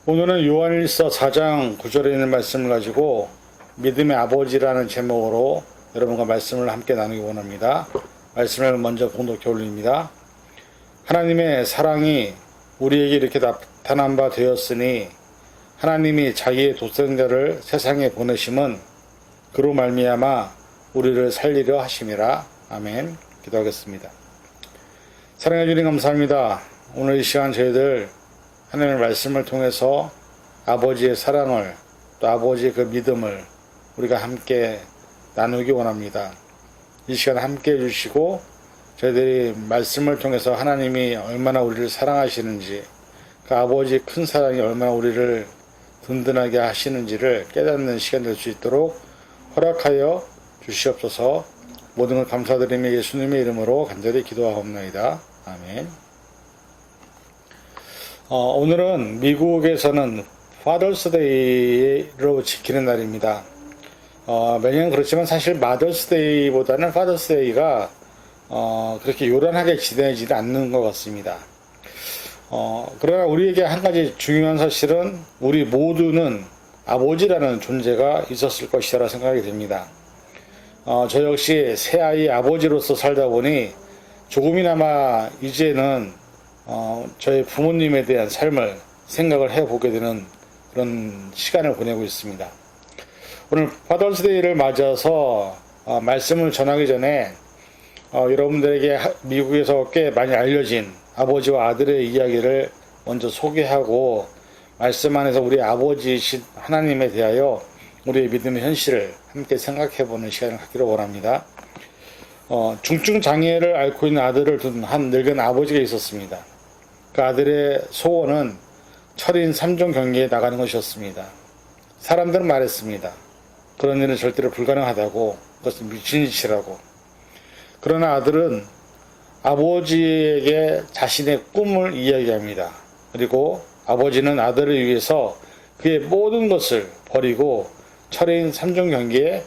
오늘은 요한일서 4장 9절에 있는 말씀을 가지고 믿음의 아버지라는 제목으로 여러분과 말씀을 함께 나누기 원합니다. 말씀을 먼저 공독해 올립니다. 하나님의 사랑이 우리에게 이렇게 나타난 바 되었으니 하나님이 자기의 독생자를 세상에 보내심은 그로 말미암아 우리를 살리려 하심이라. 아멘. 기도하겠습니다. 사랑해 주님 감사합니다. 오늘 이 시간 저희들 하나님의 말씀을 통해서 아버지의 사랑을 또 아버지의 그 믿음을 우리가 함께 나누기 원합니다. 이 시간 함께 해주시고 저희들이 말씀을 통해서 하나님이 얼마나 우리를 사랑하시는지 그 아버지의 큰 사랑이 얼마나 우리를 든든하게 하시는지를 깨닫는 시간 될 수 있도록 허락하여 주시옵소서. 모든 걸 감사드리며 예수님의 이름으로 간절히 기도하옵나이다. 아멘. 오늘은 미국에서는 파더스데이로 지키는 날입니다. 매년 그렇지만 사실 마더스데이보다는 파더스데이가 그렇게 요란하게 지내지는 않는 것 같습니다. 그러나 우리에게 한 가지 중요한 사실은 우리 모두는 아버지라는 존재가 있었을 것이라 생각이 됩니다. 저 역시 새 아이의 아버지로서 살다 보니 조금이나마 이제는 저희 부모님에 대한 삶을 생각을 해보게 되는 그런 시간을 보내고 있습니다. 오늘 파더스데이를 맞아서 말씀을 전하기 전에 여러분들에게 미국에서 꽤 많이 알려진 아버지와 아들의 이야기를 먼저 소개하고 말씀 안에서 우리 아버지이신 하나님에 대하여 우리의 믿음의 현실을 함께 생각해보는 시간을 갖기를 원합니다. 중증 장애를 앓고 있는 아들을 둔 한 늙은 아버지가 있었습니다. 그 아들의 소원은 철인 3종 경기에 나가는 것이었습니다. 사람들은 말했습니다. 그런 일은 절대로 불가능하다고, 그것은 미친 짓이라고. 그러나 아들은 아버지에게 자신의 꿈을 이야기합니다. 그리고 아버지는 아들을 위해서 그의 모든 것을 버리고 철인 3종 경기에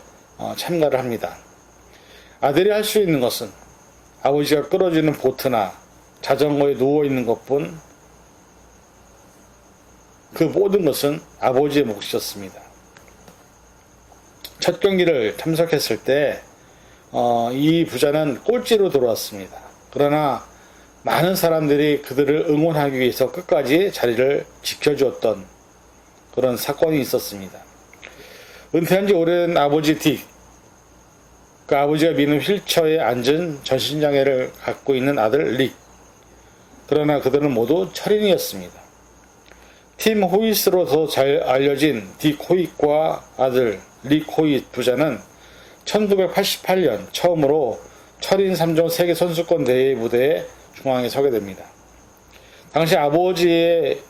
참가를 합니다. 아들이 할 수 있는 것은 아버지가 끌어주는 보트나 자전거에 누워있는 것뿐, 그 모든 것은 아버지의 몫이었습니다. 첫 경기를 참석했을 때 이 부자는 꼴찌로 돌아왔습니다. 그러나 많은 사람들이 그들을 응원하기 위해서 끝까지 자리를 지켜주었던 그런 사건이 있었습니다. 은퇴한 지 오래된 아버지 딕, 그 아버지가 미는 휠체어에 앉은 전신장애를 갖고 있는 아들 릭, 그러나 그들은 모두 철인이었습니다. 팀 호잇으로 더 잘 알려진 딕 호잇과 아들 릭 호잇 부자는 1988년 처음으로 철인 3종 세계 선수권 대회 무대에 중앙에 서게 됩니다. 당시 아버지의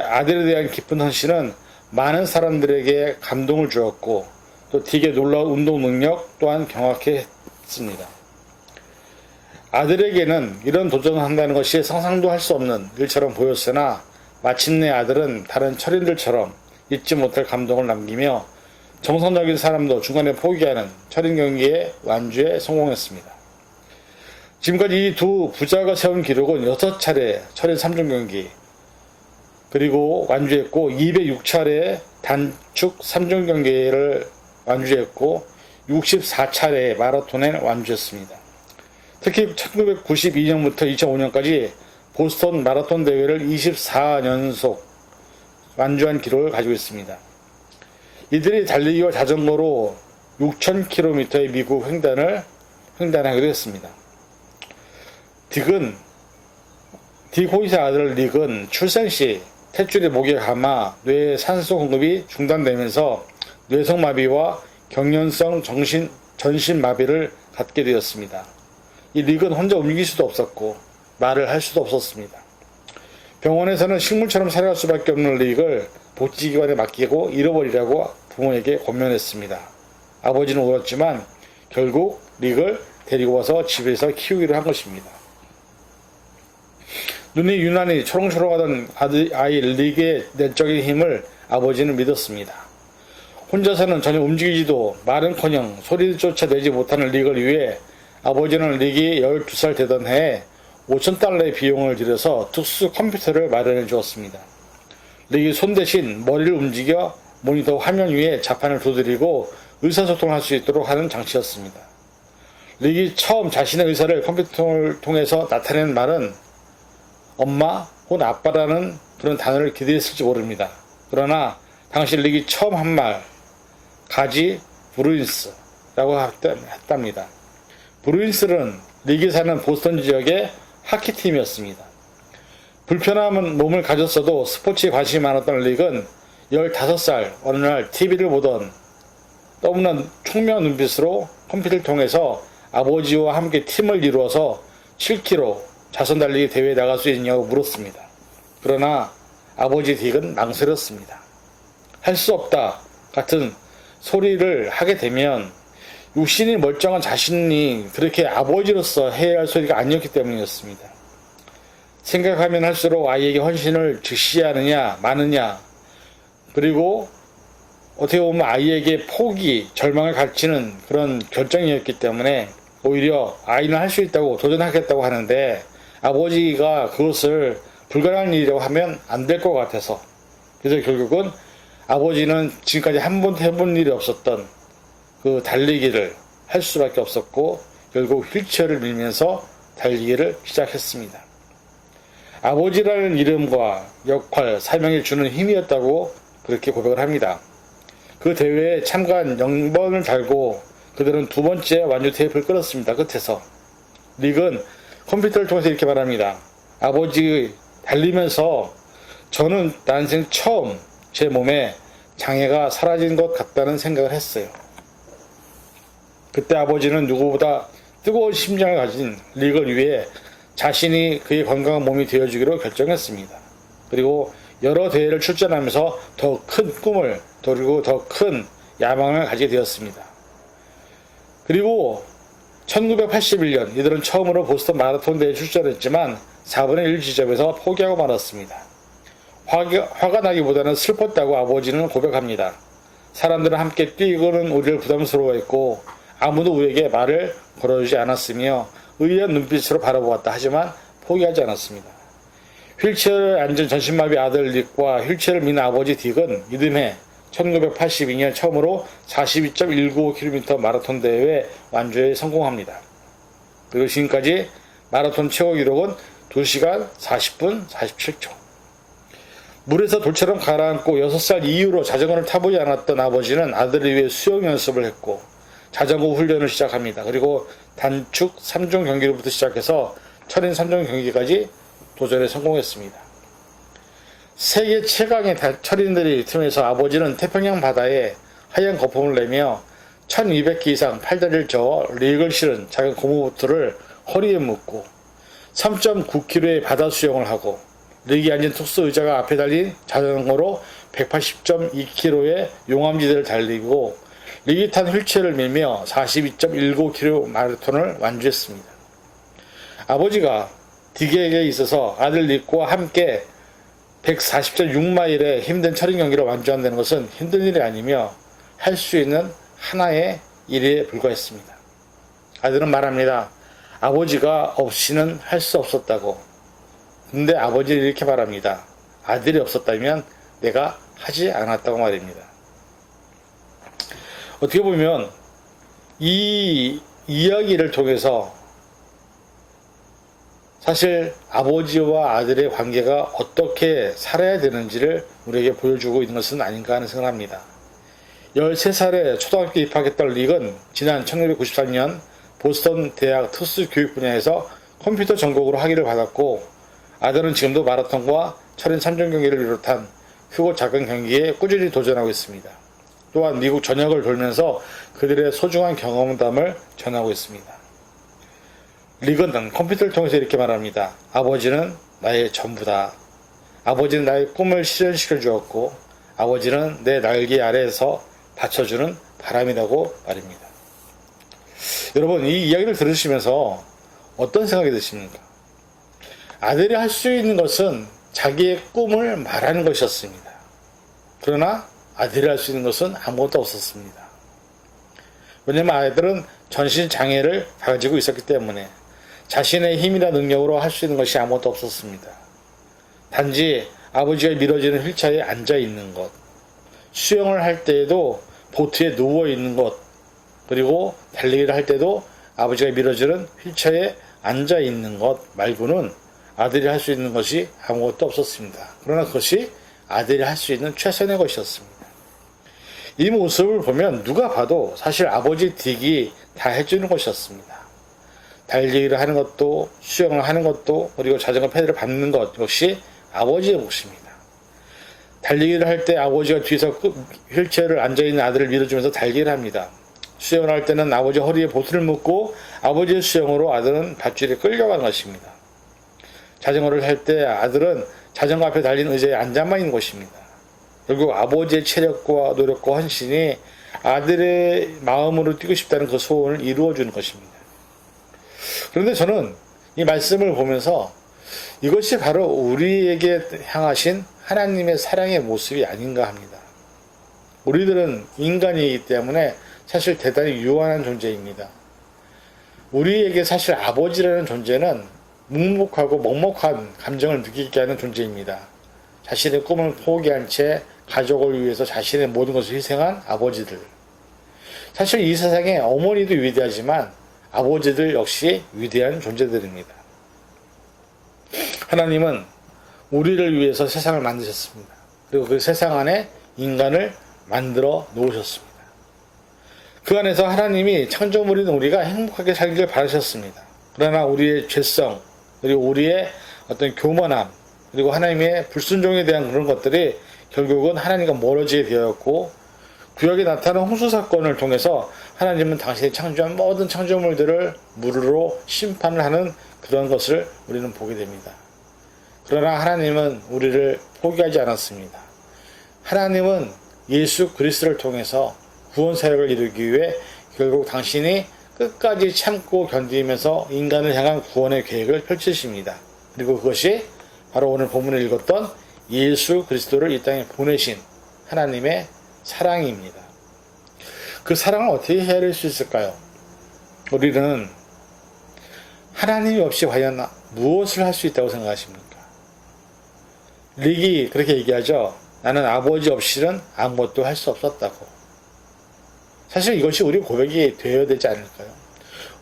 아들에 대한 깊은 헌신은 많은 사람들에게 감동을 주었고 또 딕의 놀라운 운동 능력 또한 경악해 했습니다. 아들에게는 이런 도전을 한다는 것이 상상도 할 수 없는 일처럼 보였으나 마침내 아들은 다른 철인들처럼 잊지 못할 감동을 남기며 정상적인 사람도 중간에 포기하는 철인 경기의 완주에 성공했습니다. 지금까지 이 두 부자가 세운 기록은 6차례 철인 3종 경기, 그리고 완주했고 206차례 단축 3종 경기를 완주했고 64차례 마라톤에 완주했습니다. 특히 1992년부터 2005년까지 보스턴 마라톤 대회를 24연속 완주한 기록을 가지고 있습니다. 이들이 달리기와 자전거로 6,000km의 미국 횡단하기도 했습니다. 딕 호잇의 아들 릭은 출생 시 탯줄이 목에 감아 뇌의 산소 공급이 중단되면서 뇌성마비와 경련성 전신마비를 갖게 되었습니다. 이 릭은 혼자 움직일 수도 없었고 말을 할 수도 없었습니다. 병원에서는 식물처럼 살아갈 수밖에 없는 릭을 복지기관에 맡기고 잃어버리라고 부모에게 권면했습니다. 아버지는 울었지만 결국 릭을 데리고 와서 집에서 키우기로 한 것입니다. 눈이 유난히 초롱초롱하던 아이 릭의 내적인 힘을 아버지는 믿었습니다. 혼자서는 전혀 움직이지도 말은커녕 소리조차 내지 못하는 릭을 위해 아버지는 릭이 12살 되던 해에 $5,000의 비용을 들여서 특수 컴퓨터를 마련해 주었습니다. 릭이 손 대신 머리를 움직여 모니터 화면 위에 자판을 두드리고 의사소통을 할 수 있도록 하는 장치였습니다. 릭이 처음 자신의 의사를 컴퓨터를 통해서 나타낸 말은 엄마 혹은 아빠라는 그런 단어를 기대했을지 모릅니다. 그러나 당시 릭이 처음 한 말, 가지 브루인스라고 했답니다. 브루인스는 릭이 사는 보스턴 지역의 하키팀이었습니다. 불편한 몸을 가졌어도 스포츠에 관심이 많았던 릭은 15살 어느 날 TV를 보던 너무나 총명한 눈빛으로 컴퓨터를 통해서 아버지와 함께 팀을 이루어서 7km 자선 달리기 대회에 나갈 수 있냐고 물었습니다. 그러나 아버지 딕은 망설였습니다. 할 수 없다 같은 소리를 하게 되면 육신이 멀쩡한 자신이 그렇게 아버지로서 해야 할 소리가 아니었기 때문이었습니다. 생각하면 할수록 아이에게 헌신을 즉시 하느냐 마느냐, 그리고 어떻게 보면 아이에게 포기, 절망을 가르치는 그런 결정이었기 때문에 오히려 아이는 할 수 있다고 도전하겠다고 하는데 아버지가 그것을 불가능한 일이라고 하면 안 될 것 같아서, 그래서 결국은 아버지는 지금까지 한 번도 해본 일이 없었던 그 달리기를 할 수밖에 없었고 결국 휠체어를 밀면서 달리기를 시작했습니다. 아버지라는 이름과 역할, 사명이 주는 힘이었다고 그렇게 고백을 합니다. 그 대회에 참가한 0번을 달고 그들은 두 번째 완주 테이프를 끌었습니다. 끝에서 릭은 컴퓨터를 통해서 이렇게 말합니다. 아버지 달리면서 저는 난생 처음 제 몸에 장애가 사라진 것 같다는 생각을 했어요. 그때 아버지는 누구보다 뜨거운 심장을 가진 릭을 위해 자신이 그의 건강한 몸이 되어주기로 결정했습니다. 그리고 여러 대회를 출전하면서 더 큰 꿈을, 그리고 더 큰 야망을 가지게 되었습니다. 그리고 1981년 이들은 처음으로 보스턴 마라톤 대회에 출전했지만 4분의 1 지점에서 포기하고 말았습니다. 화가 나기보다는 슬펐다고 아버지는 고백합니다. 사람들은 함께 뛰고는 우리를 부담스러워했고 아무도 우리에게 말을 걸어주지 않았으며 의아한 눈빛으로 바라보았다. 하지만 포기하지 않았습니다. 휠체어에 앉은 전신마비 아들 릭과 휠체어를 미는 아버지 딕은 이듬해 1982년 처음으로 42.195km 마라톤 대회 완주에 성공합니다. 그리고 지금까지 마라톤 최고 기록은 2시간 40분 47초. 물에서 돌처럼 가라앉고 6살 이후로 자전거를 타보지 않았던 아버지는 아들을 위해 수영 연습을 했고 자전거 훈련을 시작합니다. 그리고 단축 3종 경기로부터 시작해서 철인 3종 경기까지 도전에 성공했습니다. 세계 최강의 철인들이 통해서 아버지는 태평양 바다에 하얀 거품을 내며 1200개 이상 팔다리를 저어 릭을 실은 작은 고무보트를 허리에 묶고 3.9km의 바다 수영을 하고 릭이 앉은 특수 의자가 앞에 달린 자전거로 180.2km의 용암지대를 달리고 릭이 탄 휠체어를 밀며 42.195km 마라톤을 완주했습니다. 아버지가 딕에게 있어서 아들 릭과 함께 140.6마일의 힘든 철인 경기를 완주한다는 것은 힘든 일이 아니며 할 수 있는 하나의 일에 불과했습니다. 아들은 말합니다. 아버지가 없이는 할 수 없었다고. 근데 아버지는 이렇게 말합니다. 아들이 없었다면 내가 하지 않았다고 말입니다. 어떻게 보면 이 이야기를 통해서 사실 아버지와 아들의 관계가 어떻게 살아야 되는지를 우리에게 보여주고 있는 것은 아닌가 하는 생각을 합니다. 13살에 초등학교 입학했던 릭은 지난 1993년 보스턴 대학 특수 교육 분야에서 컴퓨터 전공으로 학위를 받았고 아들은 지금도 마라톤과 철인 3종 경기를 비롯한 크고 작은 경기에 꾸준히 도전하고 있습니다. 또한 미국 전역을 돌면서 그들의 소중한 경험담을 전하고 있습니다. 릭은 컴퓨터를 통해서 이렇게 말합니다. 아버지는 나의 전부다. 아버지는 나의 꿈을 실현시켜 주었고 아버지는 내 날개 아래에서 받쳐주는 바람이라고 말입니다. 여러분, 이 이야기를 들으시면서 어떤 생각이 드십니까? 아들이 할 수 있는 것은 자기의 꿈을 말하는 것이었습니다. 그러나 아들이 할 수 있는 것은 아무것도 없었습니다. 왜냐하면 아들은 전신장애를 가지고 있었기 때문에 자신의 힘이나 능력으로 할 수 있는 것이 아무것도 없었습니다. 단지 아버지가 밀어지는 휠체어에 앉아 있는 것, 수영을 할 때에도 보트에 누워 있는 것, 그리고 달리기를 할 때도 아버지가 밀어주는 휠체어에 앉아 있는 것 말고는 아들이 할 수 있는 것이 아무것도 없었습니다. 그러나 그것이 아들이 할 수 있는 최선의 것이었습니다. 이 모습을 보면 누가 봐도 사실 아버지 딕이 다 해주는 것이었습니다. 달리기를 하는 것도, 수영을 하는 것도, 그리고 자전거 패드를 밟는 것 역시 아버지의 몫입니다. 달리기를 할 때 아버지가 뒤에서 휠체어를 앉아있는 아들을 밀어주면서 달리기를 합니다. 수영을 할 때는 아버지 허리에 보트를 묶고 아버지의 수영으로 아들은 밧줄에 끌려간 것입니다. 자전거를 할 때 아들은 자전거 앞에 달린 의자에 앉아만 있는 것입니다. 결국 아버지의 체력과 노력과 헌신이 아들의 마음으로 뛰고 싶다는 그 소원을 이루어주는 것입니다. 그런데 저는 이 말씀을 보면서 이것이 바로 우리에게 향하신 하나님의 사랑의 모습이 아닌가 합니다. 우리들은 인간이기 때문에 사실 대단히 유한한 존재입니다. 우리에게 사실 아버지라는 존재는 묵묵하고 먹먹한 감정을 느끼게 하는 존재입니다. 자신의 꿈을 포기한 채 가족을 위해서 자신의 모든 것을 희생한 아버지들. 사실 이 세상에 어머니도 위대하지만 아버지들 역시 위대한 존재들입니다. 하나님은 우리를 위해서 세상을 만드셨습니다. 그리고 그 세상 안에 인간을 만들어 놓으셨습니다. 그 안에서 하나님이 창조물인 우리가 행복하게 살기를 바라셨습니다. 그러나 우리의 죄성, 그리고 우리의 어떤 교만함, 그리고 하나님의 불순종에 대한 그런 것들이 결국은 하나님과 멀어지게 되었고, 구약에 나타난 홍수 사건을 통해서 하나님은 당신이 창조한 모든 창조물들을 물으로 심판을 하는 그런 것을 우리는 보게 됩니다. 그러나 하나님은 우리를 포기하지 않았습니다. 하나님은 예수 그리스도를 통해서 구원 사역을 이루기 위해 결국 당신이 끝까지 참고 견디면서 인간을 향한 구원의 계획을 펼치십니다. 그리고 그것이 바로 오늘 본문에 읽었던 예수 그리스도를 이 땅에 보내신 하나님의 사랑입니다. 그 사랑을 어떻게 헤아릴 수 있을까요? 우리는 하나님이 없이 과연 무엇을 할 수 있다고 생각하십니까? 릭이 그렇게 얘기하죠. 나는 아버지 없이는 아무것도 할 수 없었다고. 사실 이것이 우리 고백이 되어야 되지 않을까요?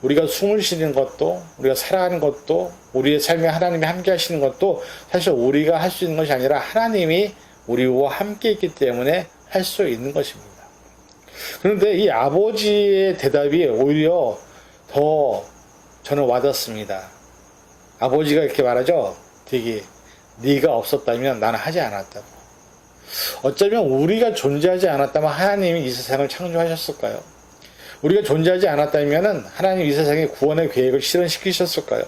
우리가 숨을 쉬는 것도, 우리가 살아가는 것도, 우리의 삶에 하나님이 함께 하시는 것도 사실 우리가 할 수 있는 것이 아니라 하나님이 우리와 함께 있기 때문에 할 수 있는 것입니다. 그런데 이 아버지의 대답이 오히려 더 저는 와닿습니다. 아버지가 이렇게 말하죠. 되게 네가 없었다면 나는 하지 않았다고. 어쩌면 우리가 존재하지 않았다면 하나님이 이 세상을 창조하셨을까요? 우리가 존재하지 않았다면 하나님 이 세상의 구원의 계획을 실현시키셨을까요?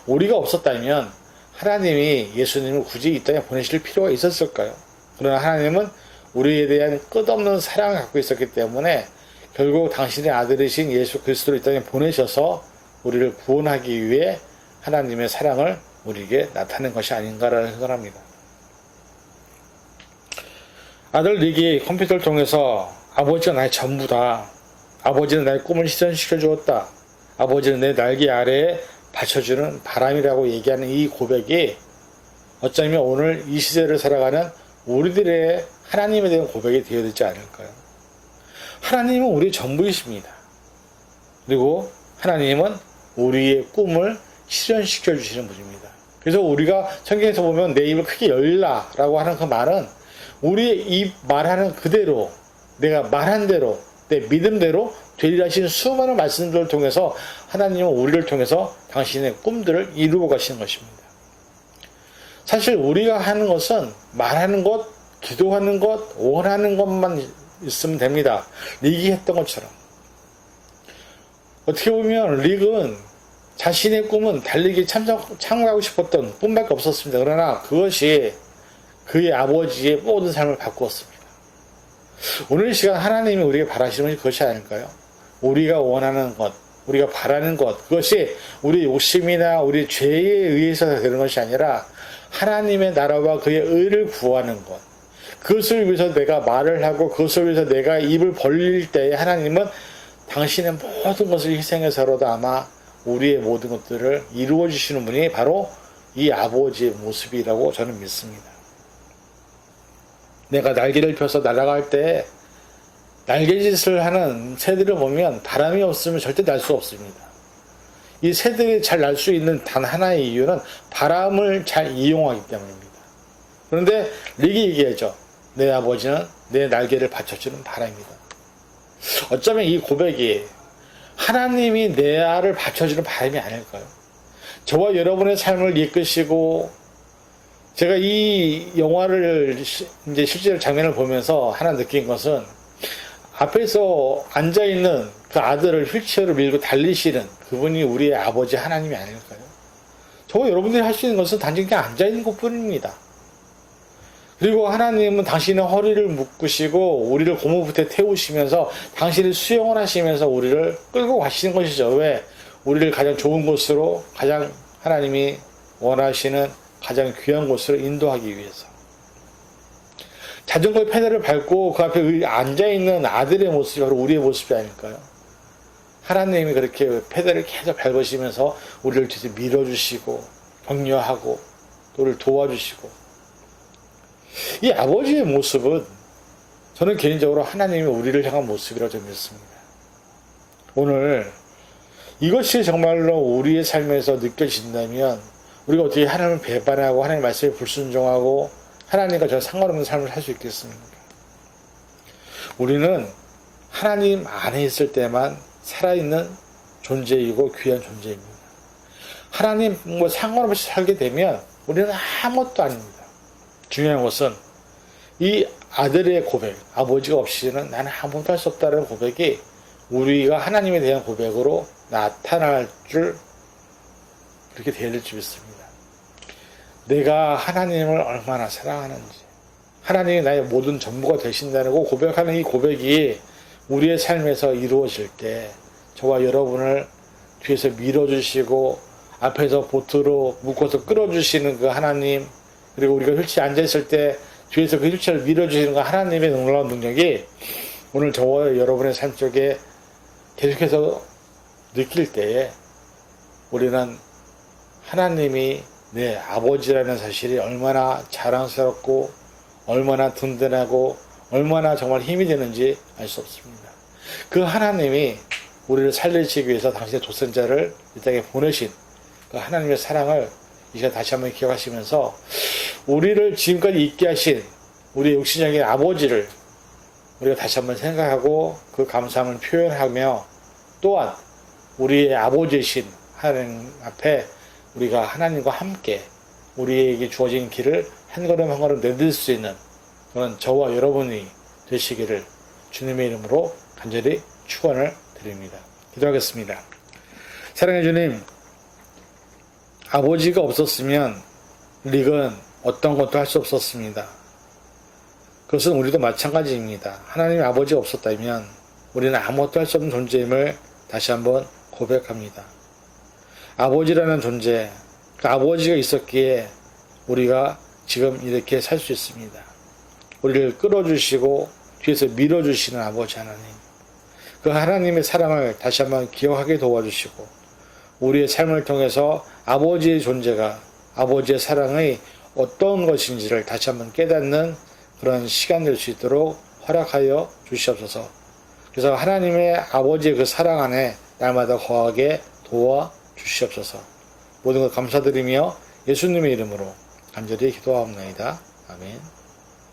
우리가 없었다면 하나님이 예수님을 굳이 이 땅에 보내실 필요가 있었을까요? 그러나 하나님은 우리에 대한 끝없는 사랑을 갖고 있었기 때문에 결국 당신의 아들이신 예수 그리스도를 이 땅에 보내셔서 우리를 구원하기 위해 하나님의 사랑을 우리에게 나타낸 것이 아닌가라는 생각을 합니다. 아들 릭이 컴퓨터를 통해서 아버지가 나의 전부다. 아버지는 나의 꿈을 실현시켜 주었다. 아버지는 내 날개 아래에 받쳐주는 바람이라고 얘기하는 이 고백이 어쩌면 오늘 이 시대를 살아가는 우리들의 하나님에 대한 고백이 되어야 되지 않을까요? 하나님은 우리의 전부이십니다. 그리고 하나님은 우리의 꿈을 실현시켜 주시는 분입니다. 그래서 우리가 성경에서 보면 내 입을 크게 열라 라고 하는 그 말은 우리의 입 말하는 그대로, 내가 말한 대로, 내 믿음대로 되리라 하시는 수많은 말씀들을 통해서 하나님은 우리를 통해서 당신의 꿈들을 이루어 가시는 것입니다. 사실 우리가 하는 것은 말하는 것, 기도하는 것, 원하는 것만 있으면 됩니다. 릭이 했던 것처럼. 어떻게 보면 릭은 자신의 꿈은 달리기 참가하고 싶었던 꿈밖에 없었습니다. 그러나 그것이 그의 아버지의 모든 삶을 바꾸었습니다. 오늘 이 시간 하나님이 우리에게 바라시는 것이 그것이 아닐까요? 우리가 원하는 것, 우리가 바라는 것, 그것이 우리 욕심이나 우리 죄에 의해서 되는 것이 아니라 하나님의 나라와 그의 의를 구하는 것, 그것을 위해서 내가 말을 하고 그것을 위해서 내가 입을 벌릴 때에 하나님은 당신의 모든 것을 희생해서라도 아마 우리의 모든 것들을 이루어 주시는 분이 바로 이 아버지의 모습이라고 저는 믿습니다. 내가 날개를 펴서 날아갈 때 날개짓을 하는 새들을 보면 바람이 없으면 절대 날 수 없습니다. 이 새들이 잘 날 수 있는 단 하나의 이유는 바람을 잘 이용하기 때문입니다. 그런데 릭이 얘기하죠. 내 아버지는 내 날개를 받쳐주는 바람입니다. 어쩌면 이 고백이 하나님이 내 알을 받쳐주는 바람이 아닐까요? 저와 여러분의 삶을 이끄시고, 제가 이 영화를 이제 실제로 장면을 보면서 하나 느낀 것은, 앞에서 앉아있는 그 아들을 휠체어를 밀고 달리시는 그분이 우리의 아버지 하나님이 아닐까요? 저와 여러분들이 할 수 있는 것은 단지 그냥 앉아있는 것 뿐입니다. 그리고 하나님은 당신의 허리를 묶으시고 우리를 고무부터에 태우시면서 당신이 수영을 하시면서 우리를 끌고 가시는 것이죠. 왜? 우리를 가장 좋은 곳으로, 가장 하나님이 원하시는 가장 귀한 곳으로 인도하기 위해서. 자전거의 페달을 밟고 그 앞에 앉아있는 아들의 모습이 바로 우리의 모습이 아닐까요? 하나님이 그렇게 페달을 계속 밟으시면서 우리를 뒤에서 밀어주시고 격려하고 또 우리를 도와주시고, 이 아버지의 모습은 저는 개인적으로 하나님이 우리를 향한 모습이라고 좀 믿습니다. 오늘 이것이 정말로 우리의 삶에서 느껴진다면 우리가 어떻게 하나님을 배반하고 하나님의 말씀에 불순종하고 하나님과 저 상관없는 삶을 살 수 있겠습니까? 우리는 하나님 안에 있을 때만 살아있는 존재이고 귀한 존재입니다. 하나님과 상관없이 살게 되면 우리는 아무것도 아닙니다. 중요한 것은 이 아들의 고백, 아버지가 없이는 나는 아무것도 할 수 없다는 고백이 우리가 하나님에 대한 고백으로 나타날 줄, 그렇게 될 줄 믿습니다. 내가 하나님을 얼마나 사랑하는지, 하나님이 나의 모든 전부가 되신다는 고백하는 이 고백이 우리의 삶에서 이루어질 때 저와 여러분을 뒤에서 밀어주시고 앞에서 보트로 묶어서 끌어주시는 그 하나님, 그리고 우리가 휠체어에 앉아있을 때 뒤에서 그 휠체어를 밀어주시는 그 하나님의 놀라운 능력이 오늘 저와 여러분의 삶 속에 계속해서 느낄 때에 우리는 하나님이 내 아버지라는 사실이 얼마나 자랑스럽고 얼마나 든든하고 얼마나 정말 힘이 되는지 알 수 없습니다. 그 하나님이 우리를 살리시기 위해서 당신의 독생자를 이 땅에 보내신 그 하나님의 사랑을 이제 다시 한번 기억하시면서 우리를 지금까지 있게 하신 우리 육신적인 아버지를 우리가 다시 한번 생각하고 그 감사함을 표현하며, 또한 우리의 아버지이신 하나님 앞에 우리가 하나님과 함께 우리에게 주어진 길을 한 걸음 한 걸음 내딜 수 있는 그런 저와 여러분이 되시기를 주님의 이름으로 간절히 축원을 드립니다. 기도하겠습니다. 사랑해 주님, 아버지가 없었으면 릭은 어떤 것도 할 수 없었습니다. 그것은 우리도 마찬가지입니다. 하나님의 아버지가 없었다면 우리는 아무것도 할 수 없는 존재임을 다시 한번 고백합니다. 아버지라는 존재, 그 아버지가 있었기에 우리가 지금 이렇게 살 수 있습니다. 우리를 끌어주시고 뒤에서 밀어주시는 아버지 하나님, 그 하나님의 사랑을 다시 한번 기억하게 도와주시고 우리의 삶을 통해서 아버지의 존재가, 아버지의 사랑이 어떤 것인지를 다시 한번 깨닫는 그런 시간 될 수 있도록 허락하여 주시옵소서. 그래서 하나님의 아버지의 그 사랑 안에 날마다 거하게 도와주시옵소서. 모든 것 감사드리며 예수님의 이름으로 간절히 기도하옵나이다. 아멘.